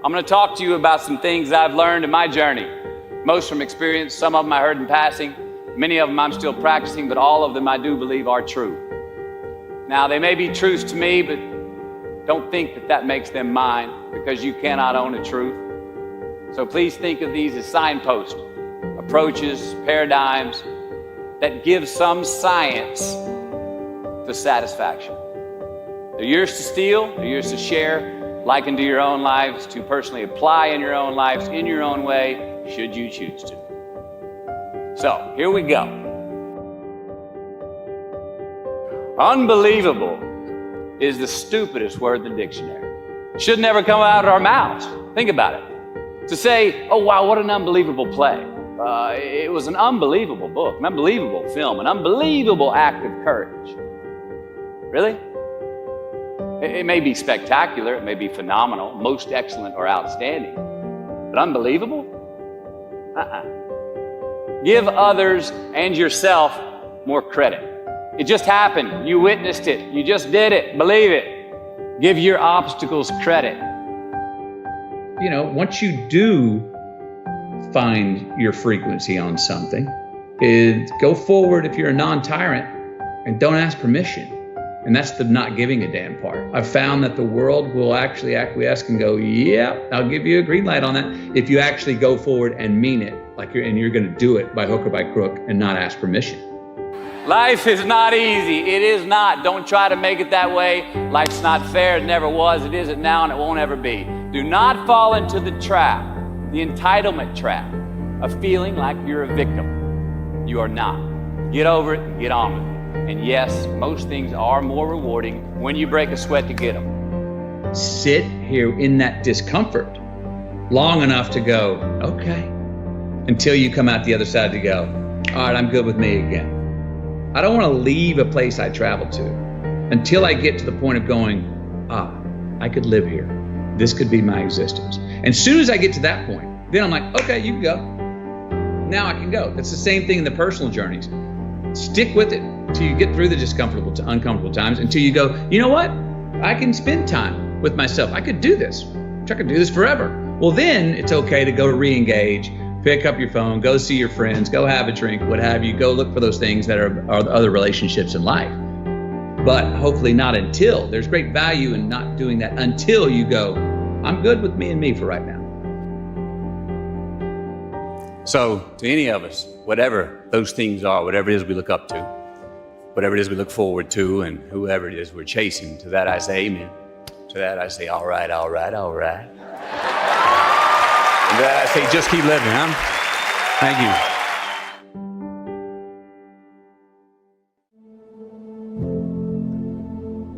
I'm going to talk to you about some things I've learned in my journey. Most from experience, some of them I heard in passing. Many of them I'm still practicing, but all of them I do believe are true. Now, they may be truths to me, but don't think that that makes them mine, because you cannot own a truth. So please think of these as signposts, approaches, paradigms that give some science to satisfaction. They're yours to steal, they're yours to share, likened to your own lives, to personally apply in your own lives, in your own way, should you choose to. So, here we go. Unbelievable is the stupidest word in the dictionary. It should never come out of our mouths. Think about it. To say, oh wow, what an unbelievable play. It was an unbelievable book, an unbelievable film, an unbelievable act of courage. Really? It may be spectacular, it may be phenomenal, most excellent or outstanding, but unbelievable? Give others and yourself more credit. It just happened, you witnessed it, you just did it, believe it. Give your obstacles credit. You know, once you do find your frequency on something, go forward if you're a non-tyrant and don't ask permission. And that's the not giving a damn part. I've found that the world will actually acquiesce and go, yeah, I'll give you a green light on that, if you actually go forward and mean it, and you're gonna do it by hook or by crook and not ask permission. Life is not easy. It is not. Don't try to make it that way. Life's not fair. It never was. It isn't now, and it won't ever be. Do not fall into the trap, the entitlement trap, of feeling like you're a victim. You are not. Get over it and get on with it. And yes, most things are more rewarding when you break a sweat to get them. Sit here in that discomfort long enough to go, okay, until you come out the other side to go, all right, I'm good with me again. I don't want to leave a place I traveled to until I get to the point of going, I could live here. This could be my existence. And as soon as I get to that point, then I'm like, okay, you can go. Now I can go. That's the same thing in the personal journeys. Stick with it until you get through the discomfortable to uncomfortable times, until you go, you know what? I can spend time with myself. I could do this. I could do this forever. Well, then it's okay to go to re-engage, pick up your phone, go see your friends, go have a drink, what have you, go look for those things that are the other relationships in life. But hopefully not until. There's great value in not doing that until you go, I'm good with me and me for right now. So, to any of us, whatever those things are, whatever it is we look up to, whatever it is we look forward to, and whoever it is we're chasing, to that I say amen. To that I say, all right, all right, all right. And to that I say, just keep living, huh? Thank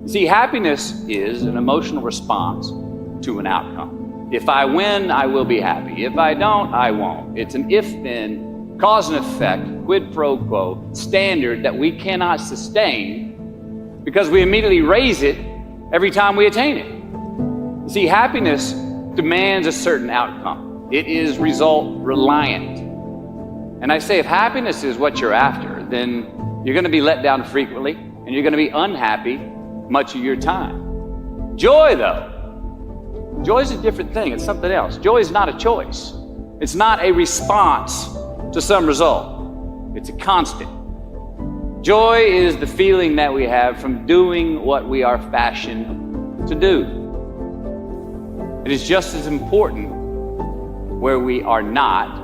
you. See, happiness is an emotional response to an outcome. If I win, I will be happy. If I don't, I won't. It's an if-then, cause and effect, quid pro quo standard that we cannot sustain because we immediately raise it every time we attain it. See, happiness demands a certain outcome. It is result reliant. And I say, if happiness is what you're after, then you're going to be let down frequently and you're going to be unhappy much of your time. Joy, though, joy is a different thing. It's something else. Joy is not a choice. It's not a response to some result. It's a constant. Joy is the feeling that we have from doing what we are fashioned to do. It is just as important where we are not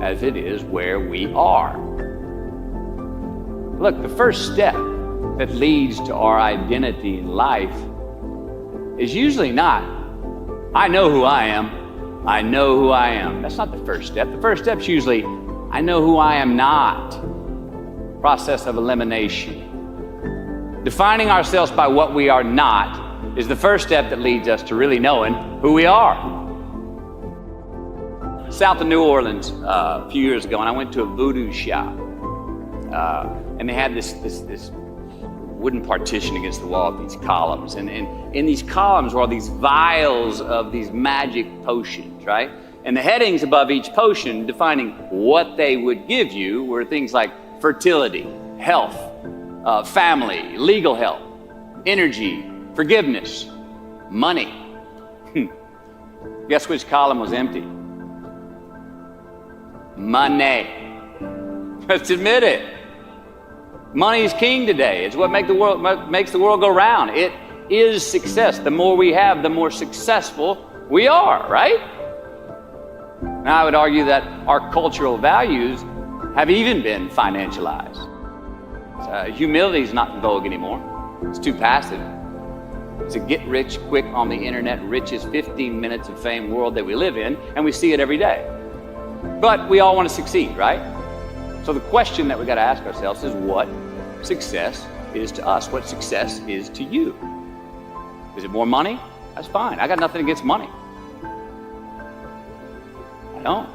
as it is where we are. Look, the first step that leads to our identity in life is usually not, I know who I am, I know who I am. That's not the first step. The first step's usually, I know who I am not. Process of elimination. Defining ourselves by what we are not is the first step that leads us to really knowing who we are. South of New Orleans a few years ago, and I went to a voodoo shop, and they had this wooden partition against the wall with these columns, and in these columns were all these vials of these magic potions, right? And the headings above each potion defining what they would give you were things like fertility, health, family, legal help, energy, forgiveness, money. Guess which column was empty? Money. Let's admit it. Money is king today. It's what makes the world go round. It is success. The more we have, the more successful we are, right? Now, I would argue that our cultural values have even been financialized. Humility is not in vogue anymore. It's too passive. It's a get rich quick on the internet, richest 15 minutes of fame world that we live in, and we see it every day. But we all want to succeed, right? So the question that we got to ask ourselves is what success is to us, what success is to you. Is it more money? That's fine. I got nothing against money. I don't.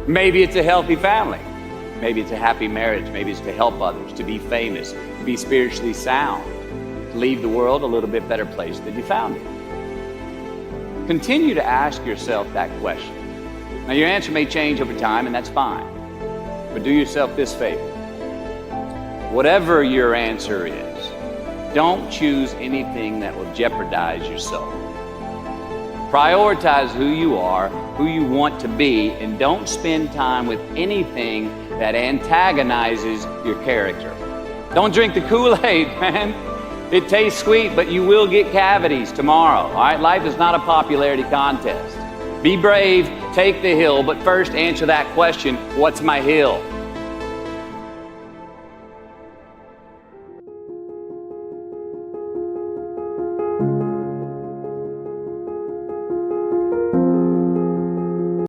Maybe it's a healthy family. Maybe it's a happy marriage. Maybe it's to help others, to be famous, to be spiritually sound, to leave the world a little bit better place than you found it. Continue to ask yourself that question. Now, your answer may change over time, and that's fine. But do yourself this favor. Whatever your answer is, don't choose anything that will jeopardize your soul. Prioritize who you are, who you want to be, and don't spend time with anything that antagonizes your character. Don't drink the Kool-Aid, man. It tastes sweet, but you will get cavities tomorrow, all right? Life is not a popularity contest. Be brave, take the hill, but first answer that question, what's my hill?